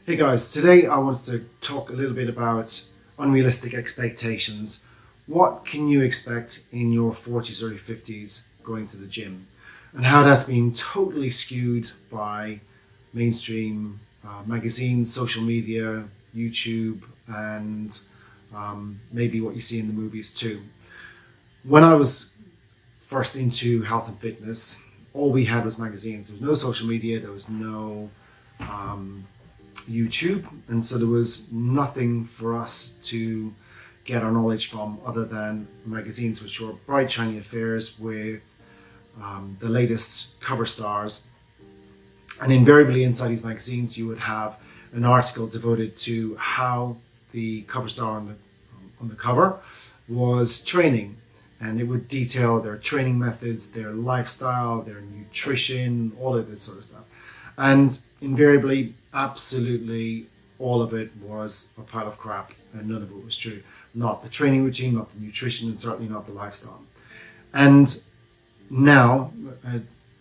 Hey guys, today I wanted to talk a little bit about unrealistic expectations. What can you expect in your 40s or your 50s going to the gym? And how that's been totally skewed by mainstream magazines, social media, YouTube, and maybe what you see in the movies too. When I was first into health and fitness, all we had was magazines. There was no social media, there was no YouTube, and so there was nothing for us to get our knowledge from other than magazines, which were bright, shiny affairs with the latest cover stars. And invariably inside these magazines you would have an article devoted to how the cover star on the cover was training, and it would detail their training methods, their lifestyle, their nutrition, all of that sort of stuff. And invariably, absolutely all of it was a pile of crap, and none of it was true. Not the training routine, not the nutrition, and certainly not the lifestyle. And now,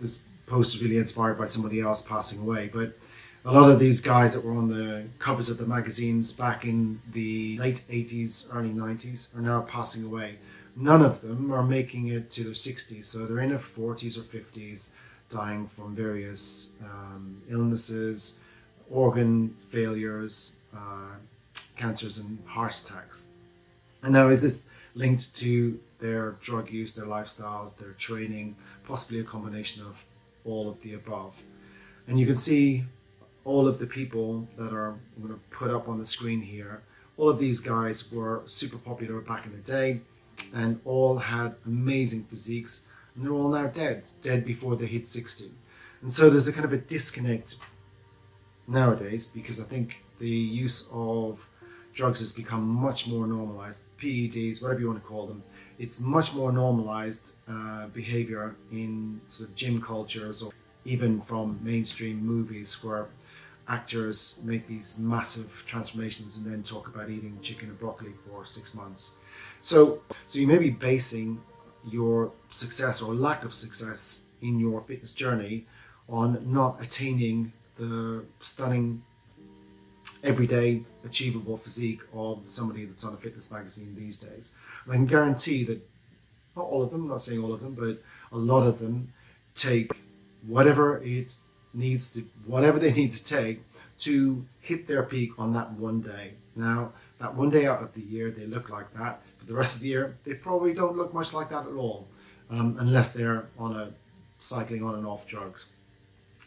this post is really inspired by somebody else passing away, but a lot of these guys that were on the covers of the magazines back in the late 80s, early 90s are now passing away. None of them are making it to their 60s, so they're in their 40s or 50s, dying from various illnesses, organ failures, cancers and heart attacks. And now is this linked to their drug use, their lifestyles, their training, possibly a combination of all of the above? And you can see all of the people that are, I'm going to put up on the screen here, all of these guys were super popular back in the day and all had amazing physiques, and they're all now dead before they hit 60. And so there's a kind of a disconnect nowadays, because I think the use of drugs has become much more normalized. PEDs, whatever you want to call them, it's much more normalized behavior in sort of gym cultures, or even from mainstream movies where actors make these massive transformations and then talk about eating chicken and broccoli for 6 months. So you may be basing your success or lack of success in your fitness journey on not attaining the stunning, everyday, achievable physique of somebody that's on a fitness magazine these days. And I can guarantee that not all of them, I'm not saying all of them, but a lot of them take whatever they need to take to hit their peak on that one day. Now, that one day out of the year, they look like that. For the rest of the year, they probably don't look much like that at all, unless they're cycling on and off drugs.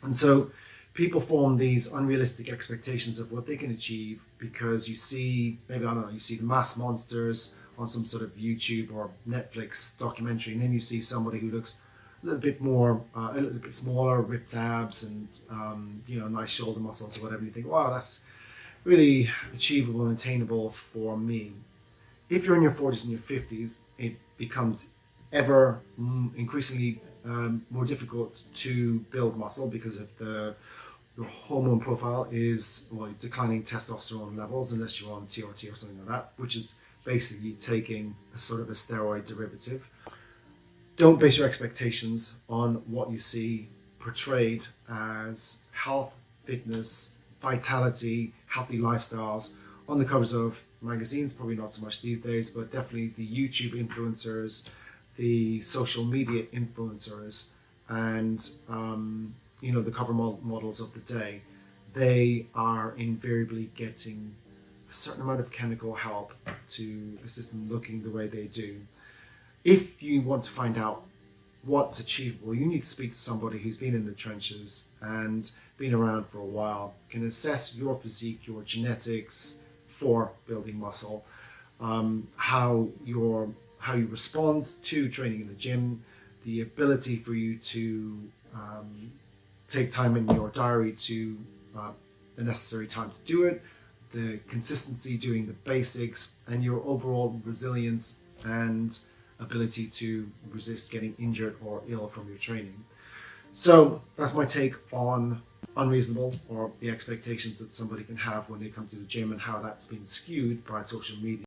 And so people form these unrealistic expectations of what they can achieve because you see, maybe, I don't know, you see the mass monsters on some sort of YouTube or Netflix documentary, and then you see somebody who looks a little bit more, a little bit smaller, ripped abs and, nice shoulder muscles or whatever, and you think, wow, that's really achievable and attainable for me. If you're in your 40s and your 50s, it becomes ever increasingly more difficult to build muscle because of your hormone profile is declining testosterone levels, unless you're on TRT or something like that, which is basically taking a sort of a steroid derivative. Don't base your expectations on what you see portrayed as health, fitness, vitality, healthy lifestyles on the covers of magazines. Probably not so much these days, but definitely the YouTube influencers, the social media influencers, and the cover models of the day. They are invariably getting a certain amount of chemical help to assist them looking the way they do. If you want to find out what's achievable, you need to speak to somebody who's been in the trenches and been around for a while, can assess your physique, your genetics for building muscle, how you respond to training in the gym, the ability for you to take time in your diary to the necessary time to do it, the consistency doing the basics, and your overall resilience and ability to resist getting injured or ill from your training. So that's my take on unreasonable, or the expectations that somebody can have when they come to the gym, and how that's been skewed by social media.